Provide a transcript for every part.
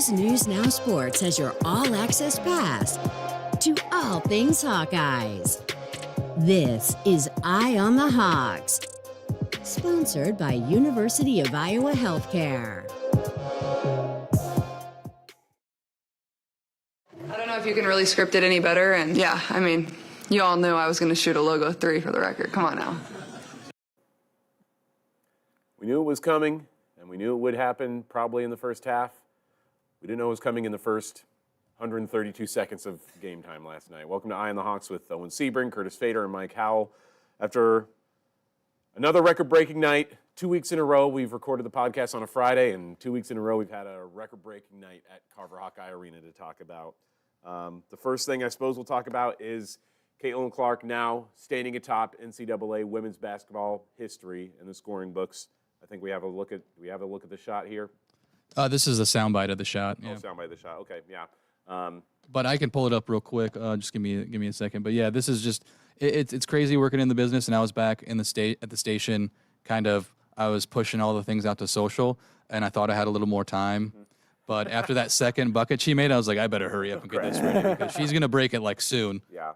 Use News Now Sports as your all-access pass to all things Hawkeyes. This is Eye on the Hawks, sponsored by University of Iowa Healthcare. I don't know if you can really script it any better, and yeah, I mean, you all knew I was going to shoot a logo 3 for the record. Come on now. We knew it was coming, and we knew it would happen probably in the first half. We didn't know it was coming in the first 132 seconds of game time last night. Welcome to Eye on the Hawks with Owen Sebring, Curtis Fader, and Mike Howell. After another record-breaking night, 2 weeks in a row, we've recorded the podcast on a Friday, and 2 weeks in a row, we've had a record-breaking night at Carver-Hawkeye Arena to talk about. The first thing I suppose we'll talk about is Caitlin Clark now standing atop NCAA women's basketball history in the scoring books. I think we have a look at the shot here. This is a soundbite of the shot. Yeah. Oh, soundbite of the shot. Okay, yeah. But I can pull it up real quick. Just give me a second. But yeah, this is just it's crazy working in the business, and I was back in the at the station. I was pushing all the things out to social, and I thought I had a little more time. Mm-hmm. But after that second bucket she made, I was like, I better hurry up and get this ready because she's gonna break it like soon. Yeah,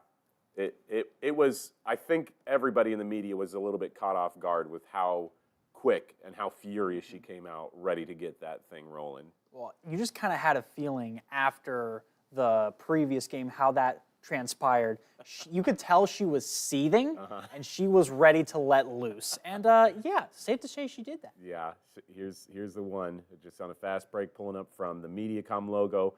it was. I think everybody in the media was a little bit caught off guard with how quick and how furious she came out, ready to get that thing rolling. Well, you just kind of had a feeling after the previous game how that transpired. You could tell she was seething, and she was ready to let loose. And yeah, safe to say she did that. Yeah, here's the one, just on a fast break, pulling up from the MediaCom logo.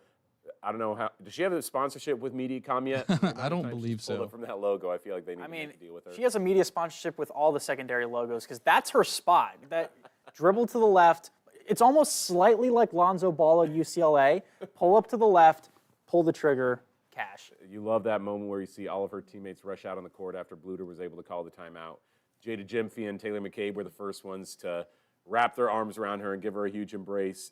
I don't know how. Does she have a sponsorship with MediaCom yet? I don't believe so. Pulled up from that logo, I feel like they need to deal with her. She has a media sponsorship with all the secondary logos because that's her spot. That dribble to the left. It's almost slightly like Lonzo Ball at UCLA. Pull up to the left, pull the trigger, cash. You love that moment where you see all of her teammates rush out on the court after Bluter was able to call the timeout. Jada Gyamfi and Taylor McCabe were the first ones to wrap their arms around her and give her a huge embrace.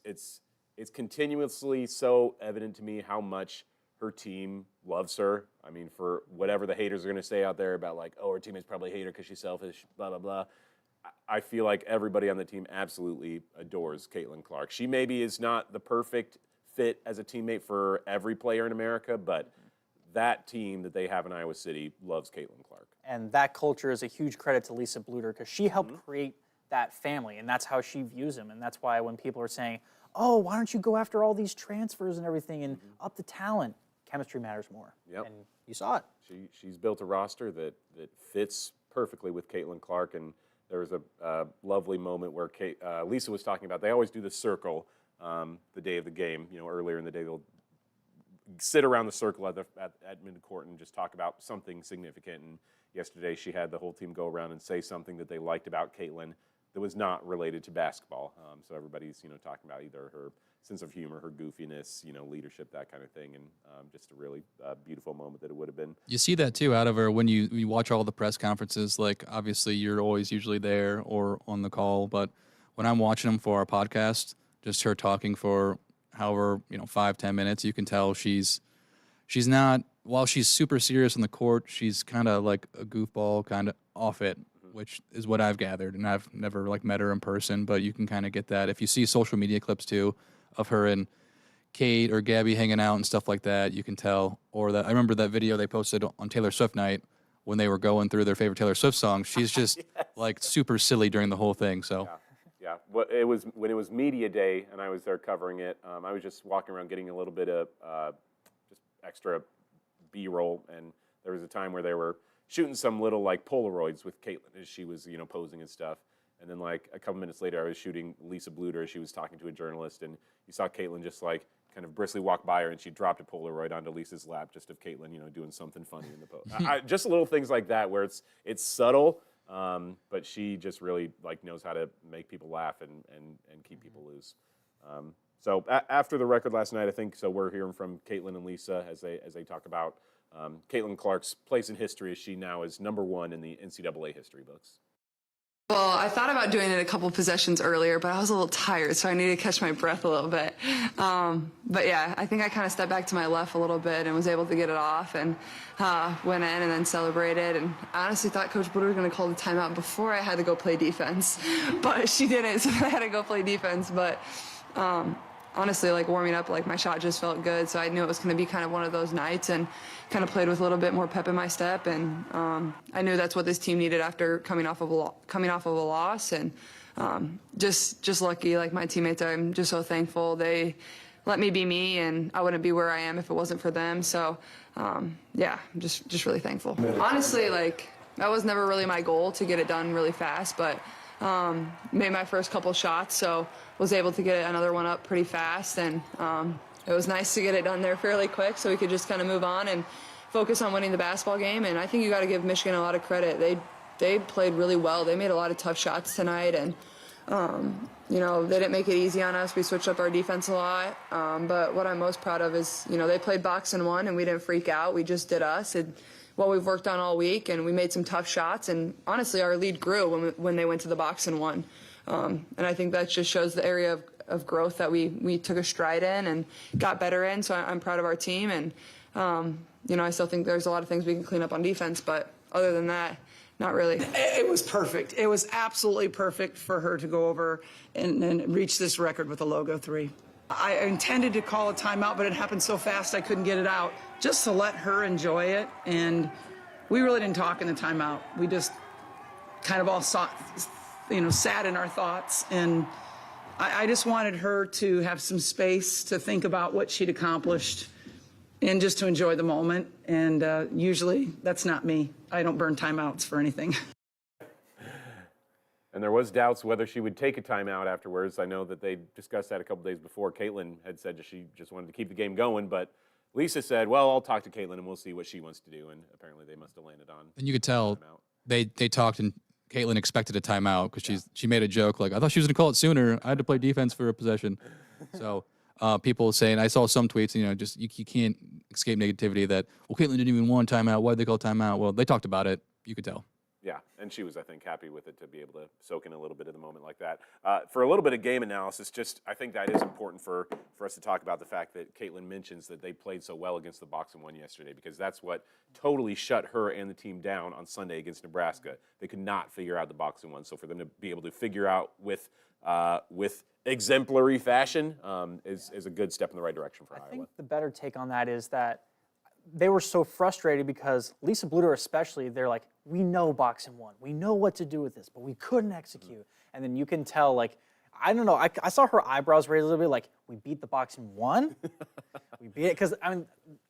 It's continuously so evident to me how much her team loves her. I mean, for whatever the haters are going to say out there about like, oh, her teammates probably hate her because she's selfish, blah, blah, blah. I feel like everybody on the team absolutely adores Caitlin Clark. She maybe is not the perfect fit as a teammate for every player in America, but that team that they have in Iowa City loves Caitlin Clark. And that culture is a huge credit to Lisa Bluter because she helped create that family, and that's how she views them. And that's why when people are saying, oh, why don't you go after all these transfers and everything and up the talent, chemistry matters more. Yep. And you saw it. She's built a roster that fits perfectly with Caitlin Clark, and there was a lovely moment where Lisa was talking about, they always do the circle the day of the game. You know, earlier in the day, they'll sit around the circle at midcourt and just talk about something significant. And yesterday, she had the whole team go around and say something that they liked about Caitlin that was not related to basketball. So everybody's, talking about either her sense of humor, her goofiness, leadership, that kind of thing, and just a really beautiful moment that it would have been. You see that too out of her when you watch all the press conferences. Like obviously you're always usually there or on the call, but when I'm watching them for our podcast, just her talking for however 5-10 minutes, you can tell she's not, while she's super serious on the court, she's kind of like a goofball, kind of off it, which is what I've gathered, and I've never met her in person, but you can kind of get that if you see social media clips too of her and Kate or Gabby hanging out and stuff like that. You can tell. Or that I remember that video they posted on Taylor Swift night when they were going through their favorite Taylor Swift songs. She's just like super silly during the whole thing. So. Yeah. Well, it was when it was media day and I was there covering it. I was just walking around getting a little bit of just extra B-roll, and there was a time where they were shooting some little Polaroids with Caitlin as she was posing and stuff. And then a couple minutes later, I was shooting Lisa Bluter as she was talking to a journalist, and you saw Caitlin just kind of briskly walk by her, and she dropped a Polaroid onto Lisa's lap just of Caitlin, doing something funny in the pose. Just little things like that where it's subtle, but she just really knows how to make people laugh and keep people loose. So after the record last night, I think we're hearing from Caitlin and Lisa as they talk about Caitlin Clark's place in history as she now is #1 in the NCAA history books. Well, I thought about doing it a couple possessions earlier, but I was a little tired, so I needed to catch my breath a little bit. But yeah, I think I kind of stepped back to my left a little bit and was able to get it off and went in and then celebrated. And I honestly thought Coach Bluter was going to call the timeout before I had to go play defense, but she didn't, so I had to go play defense. But honestly, like warming up, like my shot just felt good. So I knew it was going to be kind of one of those nights, and kind of played with a little bit more pep in my step. And I knew that's what this team needed after coming off of a loss. And just lucky, like my teammates, I'm just so thankful. They let me be me, and I wouldn't be where I am if it wasn't for them. So yeah, I'm just really thankful. Honestly, like that was never really my goal to get it done really fast, but made my first couple shots, so was able to get another one up pretty fast. And it was nice to get it done there fairly quick so we could just kind of move on and focus on winning the basketball game. And I think you got to give Michigan a lot of credit. They played really well. They made a lot of tough shots tonight, and you know, they didn't make it easy on us. We switched up our defense a lot. But what I'm most proud of is, you know, they played box and one, and we didn't freak out. We just did us and what we've worked on all week, and we made some tough shots. And honestly, our lead grew when they went to the box and won. And I think that just shows the area of growth that we took a stride in and got better in. So I'm proud of our team. And, you know, I still think there's a lot of things we can clean up on defense. But other than that, not really. It was perfect. It was absolutely perfect for her to go over and reach this record with a logo 3. I intended to call a timeout, but it happened so fast I couldn't get it out. Just to let her enjoy it, and we really didn't talk in the timeout. We just kind of all sat in our thoughts, and I just wanted her to have some space to think about what she'd accomplished and just to enjoy the moment. And usually that's not me. I don't burn timeouts for anything. And there was doubts whether she would take a timeout afterwards. I know that they discussed that a couple days before. Caitlin had said that she just wanted to keep the game going, but Lisa said, well, I'll talk to Caitlin and we'll see what she wants to do. And apparently they must have landed on. And you could tell they talked, and Caitlin expected a timeout because she made a joke like, I thought she was going to call it sooner. I had to play defense for a possession. So people saying, I saw some tweets, you know, just you can't escape negativity that, well, Caitlin didn't even want timeout. Why did they call timeout? Well, they talked about it. You could tell. Yeah, and she was, I think, happy with it to be able to soak in a little bit of the moment like that. For a little bit of game analysis, I think that is important for us to talk about the fact that Caitlin mentions that they played so well against the box and one yesterday, because that's what totally shut her and the team down on Sunday against Nebraska. They could not figure out the box and one, so for them to be able to figure out with exemplary fashion is a good step in the right direction for Iowa. I think the better take on that is that they were so frustrated because Lisa Bluder especially, they're like, we know box and one. We know what to do with this, but we couldn't execute. Mm-hmm. And then you can tell, like, I don't know, I saw her eyebrows raise a little bit like, we beat the box and one? We beat it? Because, I mean,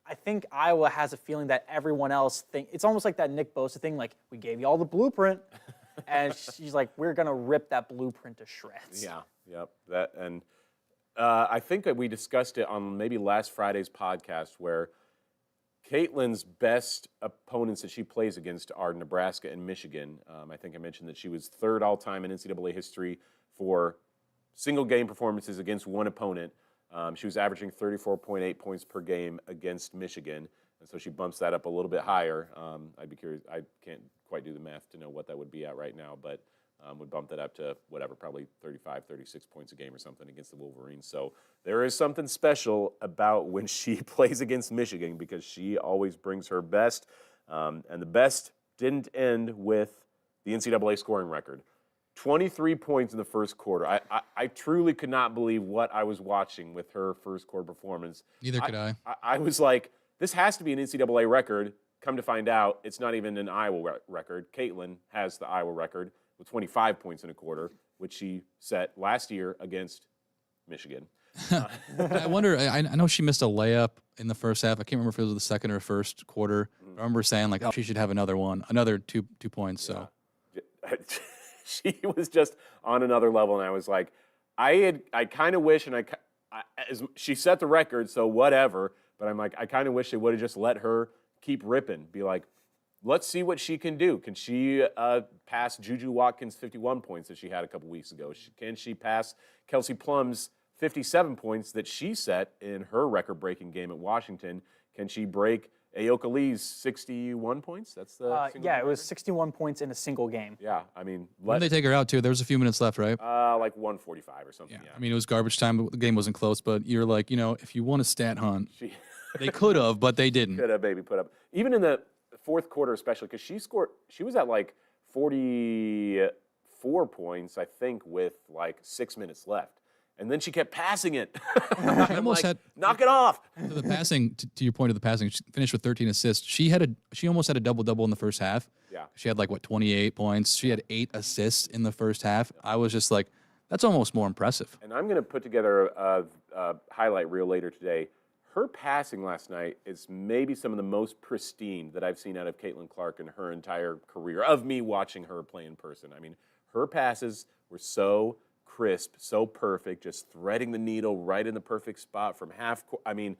I think Iowa has a feeling that everyone else it's almost like that Nick Bosa thing, like, we gave you all the blueprint. And she's like, we're going to rip that blueprint to shreds. Yeah, yep. I think that we discussed it on maybe last Friday's podcast where Caitlin's best opponents that she plays against are Nebraska and Michigan. I think I mentioned that she was third all-time in NCAA history for single-game performances against one opponent. She was averaging 34.8 points per game against Michigan, and so she bumps that up a little bit higher. I'd be curious. I can't quite do the math to know what that would be at right now, but would bump that up to whatever, probably 35, 36 points a game or something against the Wolverines. So there is something special about when she plays against Michigan because she always brings her best. And the best didn't end with the NCAA scoring record. 23 points in the first quarter. I truly could not believe what I was watching with her first quarter performance. Neither could I. I was like, this has to be an NCAA record. Come to find out, it's not even an Iowa record. Caitlin has the Iowa record with 25 points in a quarter, which she set last year against Michigan. I wonder, I know she missed a layup in the first half. I can't remember if it was the second or first quarter. I remember saying, like, oh, she should have another two points. So she was just on another level, and I was like, I kind of wish, and she set the record, so whatever, but I'm like, I kind of wish they would have just let her keep ripping, be like, let's see what she can do. Can she pass Juju Watkins' 51 points that she had a couple weeks ago? Can she pass Kelsey Plum's 57 points that she set in her record-breaking game at Washington? Can she break Ayoka Lee's 61 points? That's the it was 61 points in a single game. Yeah, I mean, when did they take her out too? There was a few minutes left, right? Like 145 or something. Yeah. I mean, it was garbage time, but the game wasn't close. But you're like, you know, if you want a stat hunt, they could have, but they didn't. Could have maybe put up even in the fourth quarter, especially because she was at like 44 points, I think, with like 6 minutes left. And then she kept passing it. She almost had knock it off. the passing. To your point of the passing, she finished with 13 assists. She almost had a double in the first half. Yeah. She had 28 points. She had 8 assists in the first half. I was just like, that's almost more impressive. And I'm going to put together a highlight reel later today. Her passing last night is maybe some of the most pristine that I've seen out of Caitlin Clark in her entire career, of me watching her play in person. I mean, her passes were so crisp, so perfect, just threading the needle right in the perfect spot from half court. I mean,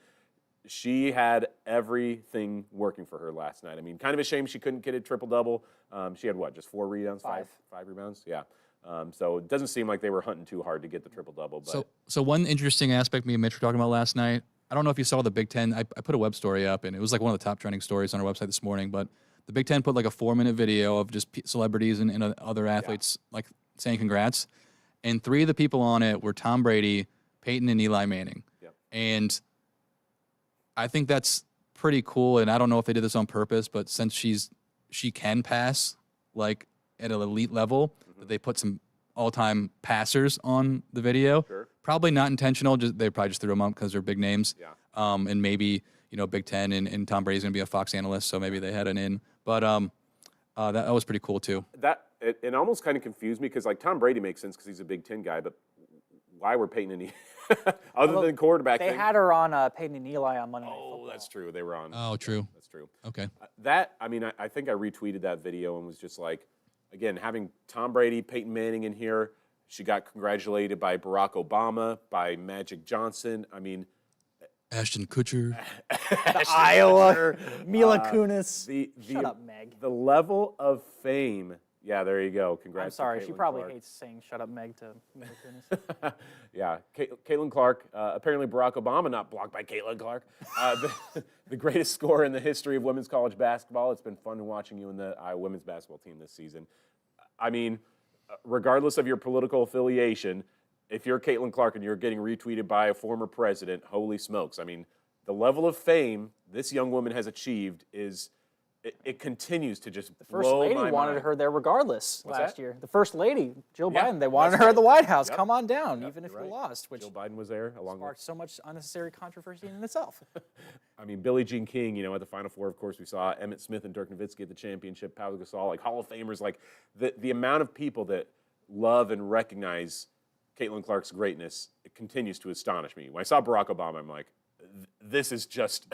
she had everything working for her last night. I mean, kind of a shame she couldn't get a triple-double. She had, just 4 rebounds? Five rebounds? Yeah. So it doesn't seem like they were hunting too hard to get the triple-double. But So one interesting aspect me and Mitch were talking about last night, I don't know if you saw the Big Ten. I put a web story up, and it was one of the top trending stories on our website this morning, but the Big Ten put a 4-minute video of just celebrities and other athletes saying congrats. And 3 of the people on it were Tom Brady, Peyton, and Eli Manning. Yep. And I think that's pretty cool. And I don't know if they did this on purpose, but since she can pass at an elite level, that they put some all-time passers on the video. Sure. Probably not intentional. They probably just threw them up because they're big names. Yeah. And maybe Big Ten and Tom Brady's going to be a Fox analyst, so maybe they had an in. But that was pretty cool too. It almost kind of confused me because Tom Brady makes sense because he's a Big Ten guy, but why were Peyton and Eli other than quarterback? They had her on Peyton and Eli on Monday Night Football. Oh, that's true. They were on. Oh, true. That's true. Okay. I think I retweeted that video and was just again, having Tom Brady, Peyton Manning in here. She got congratulated by Barack Obama, by Magic Johnson. I mean, Ashton Kutcher. Iowa, Mila Kunis. Shut up, Meg. The level of fame. Yeah, there you go. Congrats. I'm sorry, to she Caitlin probably Clark. hates saying "shut up, Meg" to Mila Kunis. Yeah, Caitlin Clark. Apparently, Barack Obama not blocked by Caitlin Clark. The greatest scorer in the history of women's college basketball. It's been fun watching you in the Iowa women's basketball team this season. I mean, regardless of your political affiliation, if you're Caitlin Clark and you're getting retweeted by a former president, holy smokes. I mean, the level of fame this young woman has achieved it continues to just blow my mind. The First Lady wanted her there regardless last year. The First Lady, Jill Yeah, Biden, they wanted her at the White House. Yep. Come on down, Yep, even if you're you right. lost, which Jill Biden was there along with. sparked so much unnecessary controversy in itself. I mean, Billie Jean King, at the Final Four, of course, we saw Emmett Smith and Dirk Nowitzki at the championship, Pau Gasol, Hall of Famers, the amount of people that love and recognize Caitlin Clark's greatness, it continues to astonish me. When I saw Barack Obama, I'm like, this is just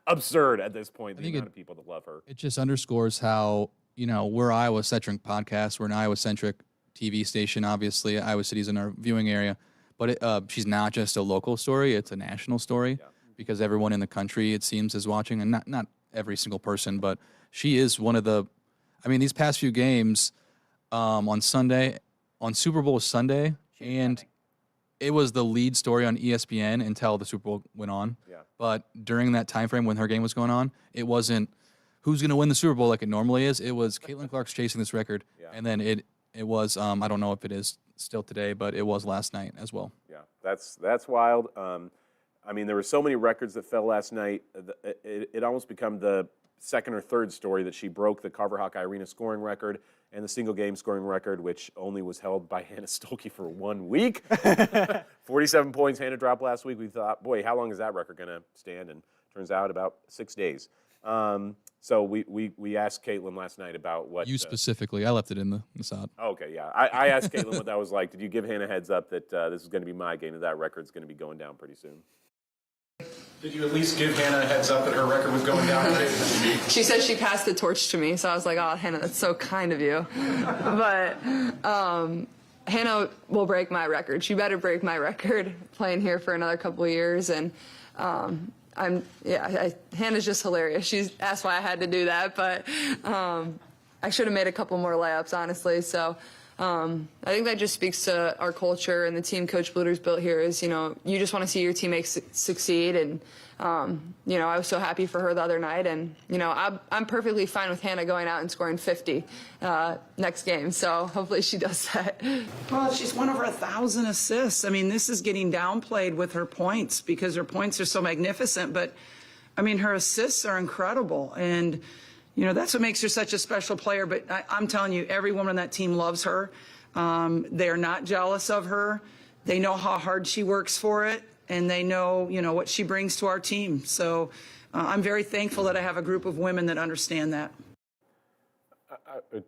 absurd at this point, the amount of people that love her. It just underscores how, we're Iowa-centric podcast. We're an Iowa-centric TV station, obviously. Iowa City's in our viewing area. But she's not just a local story. It's a national story because everyone in the country, it seems, is watching. And not every single person, but she is one of the – these past few games on Sunday, on Super Bowl Sunday, and it was the lead story on ESPN until the Super Bowl went on. Yeah. But during that time frame when her game was going on, it wasn't who's going to win the Super Bowl like it normally is. It was Caitlin Clark's chasing this record, and then it was I don't know if it is still today, but it was last night as well. Yeah, that's wild. There were so many records that fell last night. It almost became the second or third story that she broke the Carver-Hawkeye Arena scoring record and the single game scoring record, which only was held by Hannah Stolke for 1 week. 47 points Hannah dropped last week. We thought, boy, how long is that record going to stand? And turns out about 6 days. So we asked Caitlin last night about what... You specifically. I left it in the side. Okay, yeah. I asked Caitlin what that was like. Did you give Hannah a heads up that this is going to be my game, that record's going to be going down pretty soon? Did you at least give Hannah a heads up that her record was going down? She said she passed the torch to me, so I was like, oh, Hannah, that's so kind of you. But Hannah will break my record. She better break my record playing here for another couple of years. And Hannah's just hilarious. She asked why I had to do that, but I should have made a couple more layups, honestly. So I think that just speaks to our culture and the team Coach Bluder's built here is, you just want to see your teammates succeed. And, I was so happy for her the other night. And, I'm perfectly fine with Hannah going out and scoring 50 next game. So hopefully she does that. Well, she's one over 1,000 assists. This is getting downplayed with her points because her points are so magnificent. But, her assists are incredible. And, that's what makes her such a special player. But I'm telling you, every woman on that team loves her. They're not jealous of her. They know how hard she works for it, and they know, what she brings to our team. So I'm very thankful that I have a group of women that understand that.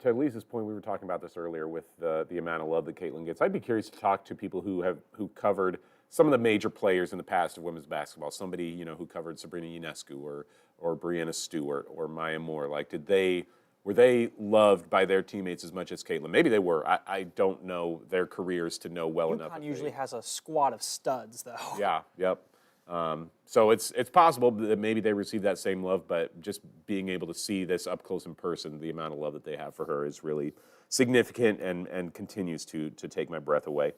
To Lisa's point, we were talking about this earlier with the amount of love that Caitlin gets. I'd be curious to talk to people who covered some of the major players in the past of women's basketball. Somebody who covered Sabrina Ionescu or Brianna Stewart or Maya Moore. Like, were they loved by their teammates as much as Caitlin? Maybe they were. I don't know their careers to know well enough. UConn usually has a squad of studs, though. Yeah. Yep. So it's possible that maybe they receive that same love, but just being able to see this up close in person, the amount of love that they have for her is really significant and continues to take my breath away.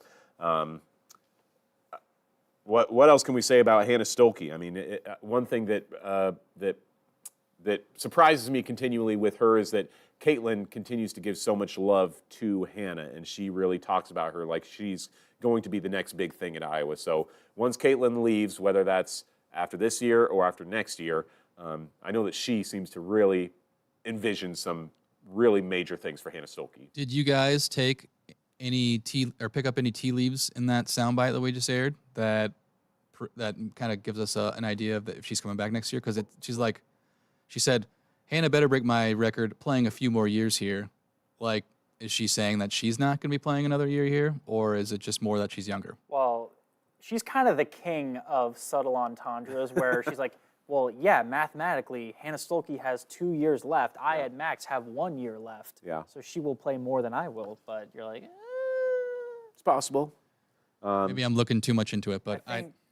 What else can we say about Hannah Stolke? I mean, one thing that surprises me continually with her is that Caitlin continues to give so much love to Hannah, and she really talks about her like she's going to be the next big thing at Iowa. So once Caitlin leaves, whether that's after this year or after next year, I know that she seems to really envision some really major things for Hannah Stolke. Did you guys take any pick up any tea leaves in that soundbite that we just aired that kind of gives us an idea of if she's coming back next year? Because she said, Hannah better break my record playing a few more years here. Like, is she saying that she's not going to be playing another year here, or is it just more that she's younger? Well, she's kind of the king of subtle entendres where she's like, well, yeah, mathematically, Hannah Stolke has 2 years left. I at max have 1 year left. Yeah. So she will play more than I will. But you're like, It's possible. Maybe I'm looking too much into it, but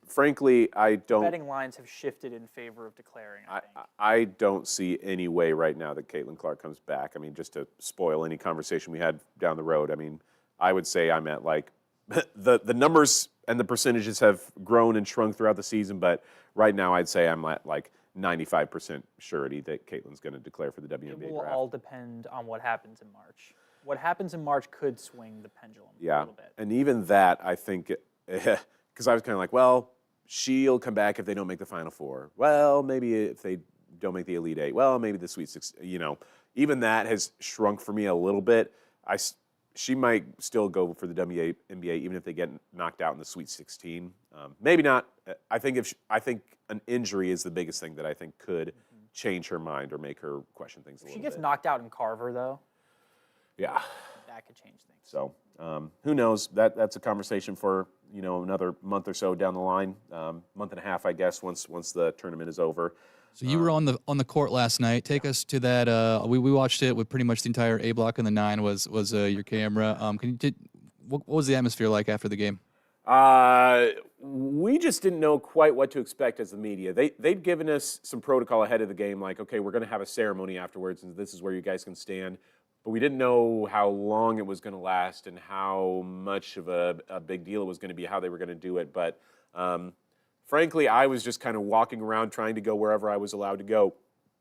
Frankly, I don't. Betting lines have shifted in favor of declaring, I think. I don't see any way right now that Caitlin Clark comes back. I mean, just to spoil any conversation we had down the road, I mean, I would say I'm at like the numbers and the percentages have grown and shrunk throughout the season, but right now I'd say I'm at like 95% surety that Caitlin's going to declare for the WNBA It will draft. all depend on what happens in March. What happens in March could swing the pendulum a little bit. And even that, I think, because I was kind of like, well, she'll come back if they don't make the Final Four. Well, maybe if they don't make the Elite Eight. Well, maybe the Sweet Six. Even that has shrunk for me a little bit. She might still go for the WNBA even if they get knocked out in the Sweet 16. Maybe not. I think an injury is the biggest thing that I think could change her mind or make her question things a little bit. If she gets knocked out in Carver, though, yeah, that could change things. So who knows? That's a conversation for another month or so down the line, month and a half, I guess, once the tournament is over. So you were on the court last night. Take us to that. We watched it with pretty much the entire A block, and the 9 was your camera. What was the atmosphere like after the game? We just didn't know quite what to expect as the media. They'd given us some protocol ahead of the game, like, okay, we're going to have a ceremony afterwards, and this is where you guys can stand. But we didn't know how long it was going to last and how much of a big deal it was going to be, how they were going to do it. But frankly, I was just kind of walking around trying to go wherever I was allowed to go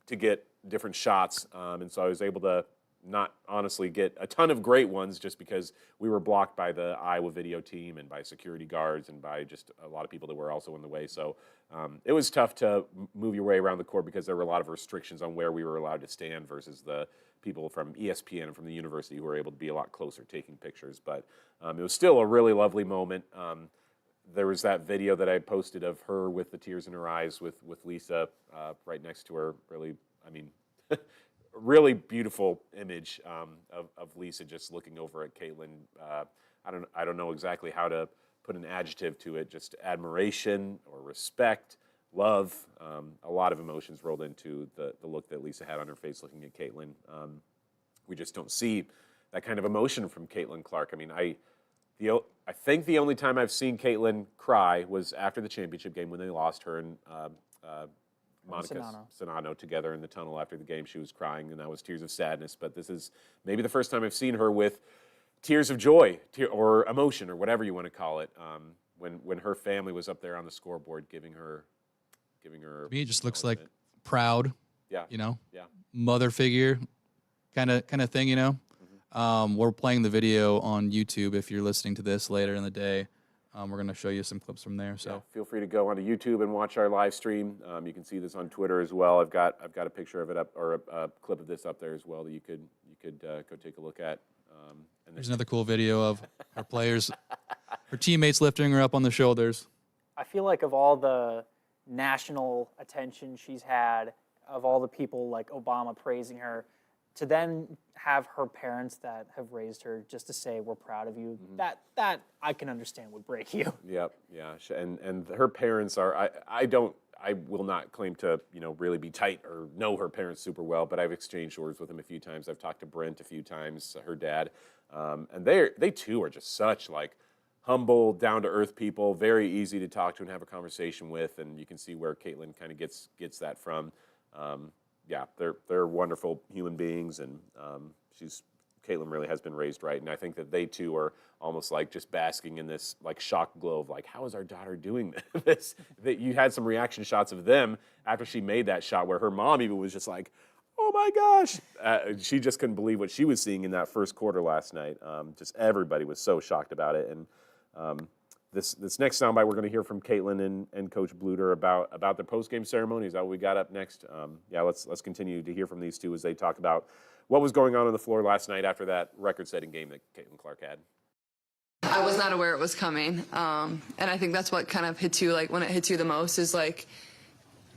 to get different shots. And so I was able to not honestly get a ton of great ones just because we were blocked by the Iowa video team and by security guards and by just a lot of people that were also in the way. So it was tough to move your way around the court because there were a lot of restrictions on where we were allowed to stand versus the people from ESPN and from the university who were able to be a lot closer taking pictures. But it was still a really lovely moment. There was that video that I posted of her with the tears in her eyes with Lisa right next to her. Really, I mean, really beautiful image of Lisa just looking over at Caitlin. I don't know exactly how to put an adjective to it, just admiration or respect, love. A lot of emotions rolled into the look that Lisa had on her face looking at Caitlin. We just don't see that kind of emotion from Caitlin Clark. I mean, I think the only time I've seen Caitlin cry was after the championship game when they lost her and Monica Sonano together in the tunnel after the game. She was crying, and that was tears of sadness. But this is maybe the first time I've seen her with tears of joy or emotion or whatever you want to call it. When her family was up there on the scoreboard giving her. To me, it just looks like proud. Yeah. Yeah. Mother figure, kind of thing. We're playing the video on YouTube. If you're listening to this later in the day, we're going to show you some clips from there. So yeah, feel free to go onto YouTube and watch our live stream. You can see this on Twitter as well. I've got a picture of it up, or a clip of this up there as well that you could go take a look at. There's another cool video of her Her teammates lifting her up on the shoulders. I feel like of all the national attention she's had, of all the people like Obama praising her, to then have her parents that have raised her just to say we're proud of you, that I can understand would break you. Yep, yeah, and her parents are. I will not claim to really be tight or know her parents super well, but I've exchanged words with them a few times. I've talked to Brent a few times, her dad, and they too are just such like humble, down to earth people, very easy to talk to and have a conversation with, and you can see where Caitlin kind of gets that from. Yeah, they're wonderful human beings, and Caitlin really has been raised right, and I think that they too are almost like just basking in this like shock glow of like, how is our daughter doing this? That you had some reaction shots of them after she made that shot where her mom even was just like, oh my gosh, she just couldn't believe what she was seeing in that first quarter last night. Just everybody was so shocked about it, and this next soundbite we're going to hear from Caitlin and Coach Bluter about the post-game ceremony. Is that what we got up next? Yeah, let's continue to hear from these two as they talk about what was going on the floor last night after that record-setting game that Caitlin Clark had. I was not aware it was coming, and I think that's what kind of hits you, like when it hits you the most is like,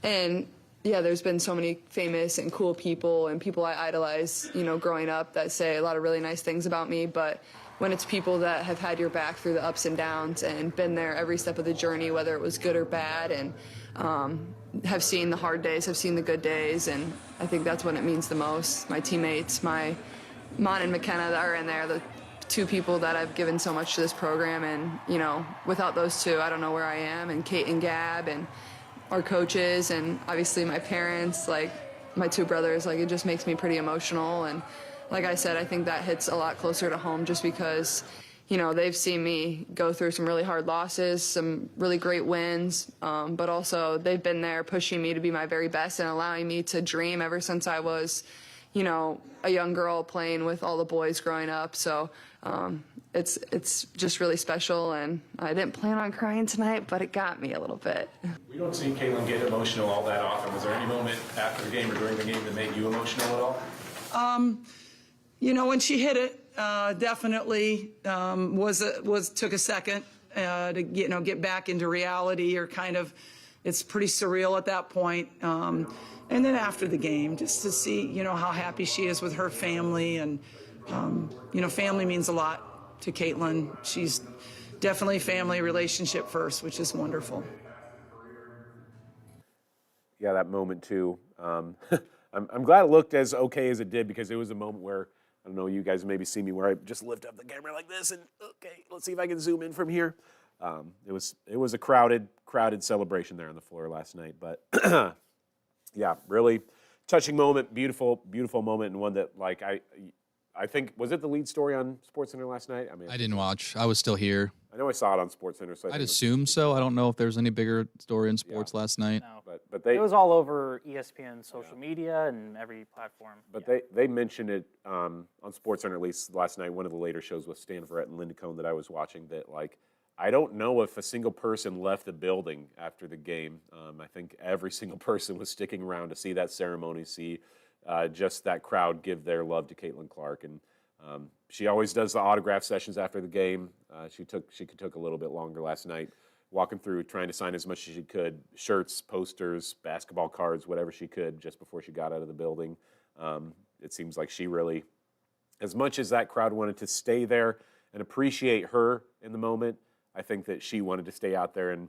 and yeah, there's been so many famous and cool people and people I idolize, growing up that say a lot of really nice things about me, but when it's people that have had your back through the ups and downs and been there every step of the journey, whether it was good or bad, and have seen the hard days, have seen the good days, and I think that's when it means the most. My teammates, my Mon and McKenna that are in there, the two people that I've given so much to this program, and without those two, I don't know where I am, and Kate and Gab and our coaches, and obviously my parents, like my two brothers, like it just makes me pretty emotional. And like I said, I think that hits a lot closer to home just because, they've seen me go through some really hard losses, some really great wins, but also they've been there pushing me to be my very best and allowing me to dream ever since I was, a young girl playing with all the boys growing up. So it's just really special, and I didn't plan on crying tonight, but it got me a little bit. We don't see Caitlin get emotional all that often. Was there any moment after the game or during the game that made you emotional at all? When she hit it, definitely took a second to get back into reality, or kind of, it's pretty surreal at that point. And then after the game, just to see how happy she is with her family, and family means a lot to Caitlin. She's definitely family relationship first, which is wonderful. Yeah, that moment too. I'm glad it looked as okay as it did, because it was a moment where, I don't know, you guys maybe see me where I just lift up the camera like this and, okay, let's see if I can zoom in from here. It was a crowded celebration there on the floor last night, but yeah, really touching moment, beautiful moment, and one that like I think, was it the lead story on SportsCenter last night? I mean, I didn't watch. I was still here. I know I saw it on SportsCenter, so I'd assume so. I don't know if there's any bigger story in sports last night. No. But It was all over ESPN social media and every platform. But they mentioned it on SportsCenter, at least last night, one of the later shows with Stan Verrett and Linda Cohn that I was watching, that like, I don't know if a single person left the building after the game. I think every single person was sticking around to see that ceremony, see just that crowd give their love to Caitlin Clark. And she always does the autograph sessions after the game. She took a little bit longer last night, walking through, trying to sign as much as she could, shirts, posters, basketball cards, whatever she could, just before she got out of the building. It seems like she really, as much as that crowd wanted to stay there and appreciate her in the moment, I think that she wanted to stay out there and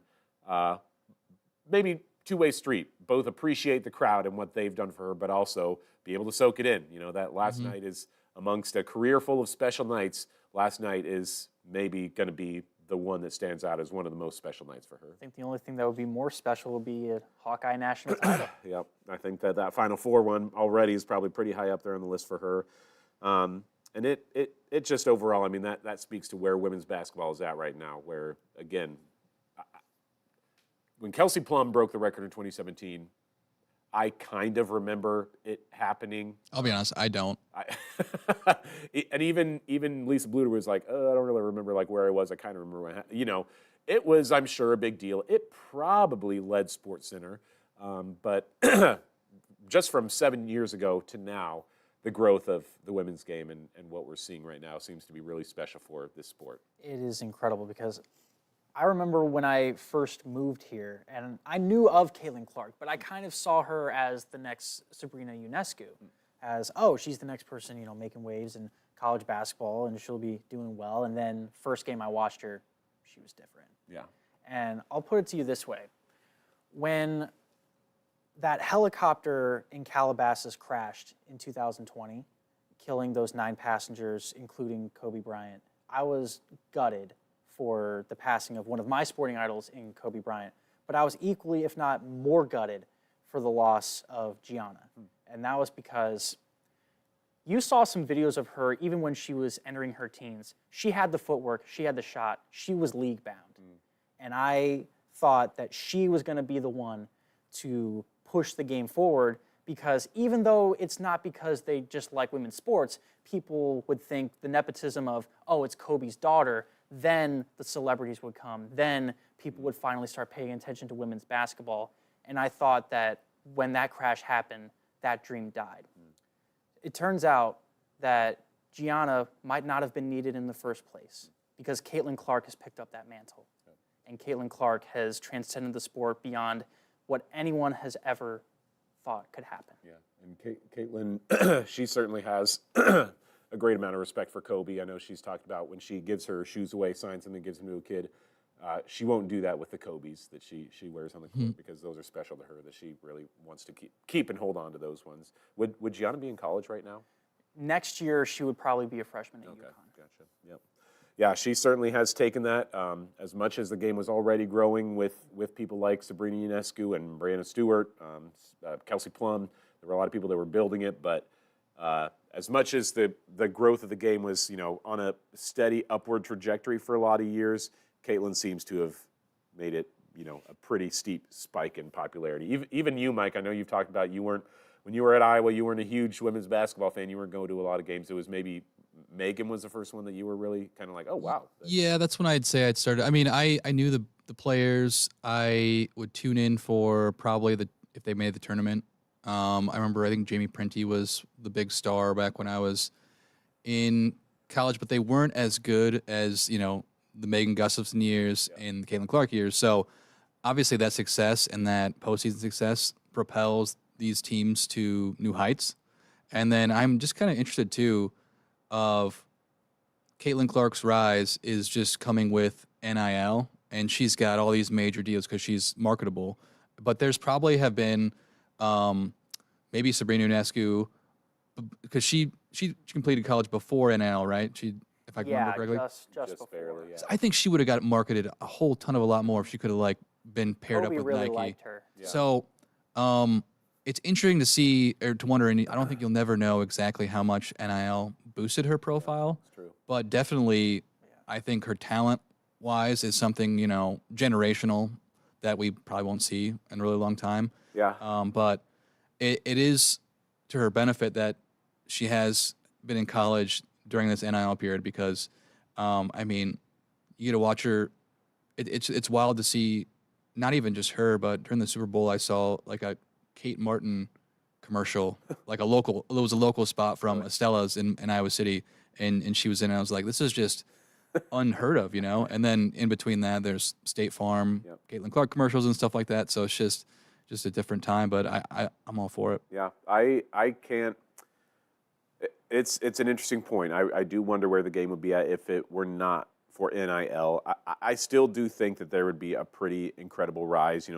maybe two-way street, both appreciate the crowd and what they've done for her, but also be able to soak it in. That last night is, amongst a career full of special nights, last night is maybe going to be the one that stands out as one of the most special nights for her. I think the only thing that would be more special would be a Hawkeye national title. Yep, I think that Final Four one already is probably pretty high up there on the list for her. And it just overall, I mean, that speaks to where women's basketball is at right now, where, again, when Kelsey Plum broke the record in 2017, I kind of remember it happening. I'll be honest, I don't. And even Lisa Bluter was like, oh, I don't really remember like where I was. I kind of remember when it was, I'm sure, a big deal. It probably led SportsCenter, but just from 7 years ago to now, the growth of the women's game and what we're seeing right now seems to be really special for this sport. It is incredible because I remember when I first moved here, and I knew of Caitlin Clark, but I kind of saw her as the next Sabrina Ionescu, as, oh, she's the next person, you know, making waves in college basketball, and she'll be doing well. And then first game I watched her, she was different. Yeah. And I'll put it to you this way. When that helicopter in Calabasas crashed in 2020, killing those 9 passengers, including Kobe Bryant, I was gutted for the passing of one of my sporting idols in Kobe Bryant. But I was equally, if not more gutted for the loss of Gianna. And that was because you saw some videos of her even when she was entering her teens. She had the footwork, she had the shot, she was league bound. And I thought that she was gonna be the one to push the game forward, because even though it's not because they just like women's sports, people would think the nepotism of, oh, it's Kobe's daughter, then the celebrities would come, then people would finally start paying attention to women's basketball. And I thought that when that crash happened, that dream died. It turns out that Gianna might not have been needed in the first place because Caitlin Clark has picked up that mantle. And Caitlin Clark has transcended the sport beyond what anyone has ever thought could happen. Yeah, and Caitlin, she certainly has a great amount of respect for Kobe. I know she's talked about when she gives her shoes away, signs them and gives them to a kid, she won't do that with the Kobe's that she wears on the court because those are special to her, that she really wants to keep and hold on to those ones. Would Gianna be in college right now? Next year, she would probably be a freshman at UConn. Gotcha. Yep. Yeah, she certainly has taken that. As much as the game was already growing with people like Sabrina Ionescu and Brianna Stewart, Kelsey Plum, there were a lot of people that were building it. But as much as the growth of the game was, on a steady upward trajectory for a lot of years, Caitlin seems to have made it, a pretty steep spike in popularity. Even you, Mike, I know you've talked about when you were at Iowa, you weren't a huge women's basketball fan. You weren't going to a lot of games. It was maybe Megan was the first one that you were really kind of like, oh, wow. Yeah, that's when I'd say I'd started. I mean, I knew the players. I would tune in for probably if they made the tournament. I remember, I think Jamie Prenti was the big star back when I was in college, but they weren't as good as, the Megan Gustafson years and the Caitlin Clark years. So obviously that success and that postseason success propels these teams to new heights. And then I'm just kind of interested, too, of Caitlin Clark's rise is just coming with NIL, and she's got all these major deals because she's marketable. But there's probably have been maybe Sabrina Ionescu, because she completed college before NIL, right? If I can remember correctly. Just before. Barely, yeah. I think she would have got marketed a whole ton of a lot more if she could have been paired Kobe up with really Nike. liked her. Yeah. So it's interesting to see or to wonder, and I don't think you'll never know exactly how much NIL boosted her profile. That's true. But definitely, I think her talent-wise is something, generational that we probably won't see in a really long time. Yeah. But it is to her benefit that she has been in college during this NIL period because, I mean, you get to watch her. It's wild to see, not even just her, but during the Super Bowl, I saw a Kate Martin commercial, it was a local spot from Estella's in Iowa City, and she was in it. I was like, this is just unheard of, And then in between that, there's State Farm, Caitlin Clark commercials and stuff like that. So it's just a different time, but I'm all for it. Yeah, I can't. It's an interesting point. I do wonder where the game would be at if it were not for NIL. I still do think that there would be a pretty incredible rise.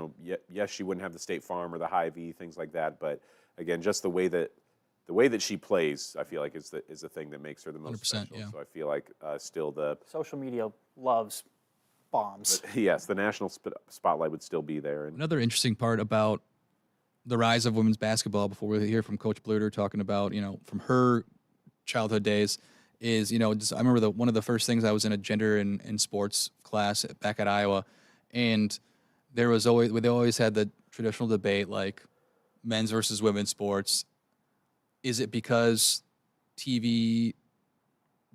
Yes, she wouldn't have the State Farm or the Hy-Vee, things like that. But again, just the way that she plays, I feel like is the thing that makes her the most special. Yeah. So I feel like still the Social media loves bombs. yes, the national spotlight would still be there. And Another interesting part about the rise of women's basketball, before we hear from Coach Bluter talking about, from her childhood days, is, I remember one of the first things I was in a gender and sports class back at Iowa, and they always had the traditional debate, men's versus women's sports. Is it because the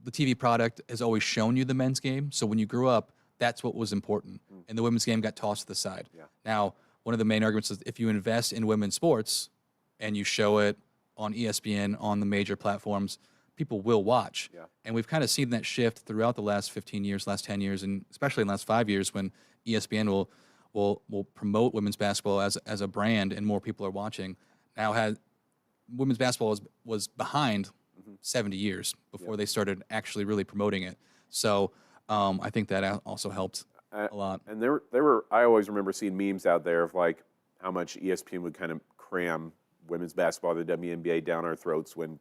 TV product has always shown you the men's game? So when you grew up, that's what was important, and the women's game got tossed to the side. Yeah. Now, one of the main arguments is if you invest in women's sports and you show it on ESPN, on the major platforms, people will watch. Yeah. And we've kind of seen that shift throughout the last 15 years, last 10 years, and especially in the last 5 years when ESPN will promote women's basketball as a brand and more people are watching. Now women's basketball was behind 70 years before they started actually really promoting it. So I think that also helped a lot. And there were I always remember seeing memes out there of like how much ESPN would kind of cram women's basketball, the WNBA, down our throats when